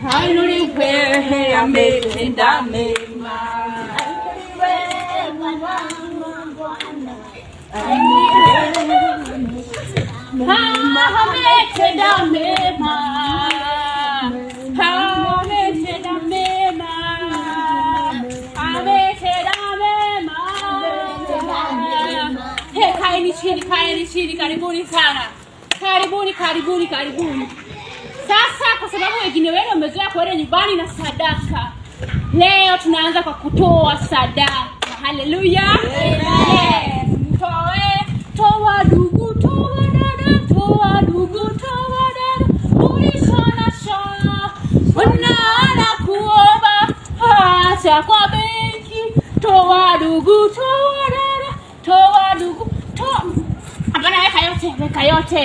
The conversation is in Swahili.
Anywhere I made I made Kaeni chini, karibuni sana. Karibuni. Sasa kwa sababu wengine wenu wamezoea kwenda nyumbani na sadaka, leo tunaanza kwa kutoa sadaka. Haleluya. Yes. Toa ndugu, toa dada, toa ndugu, toa dada. Ulishona shona, unaona kuomba hata kwa benki. Toa ndugu, toa dada, toa ndugu, toa. Hapana, weka yote.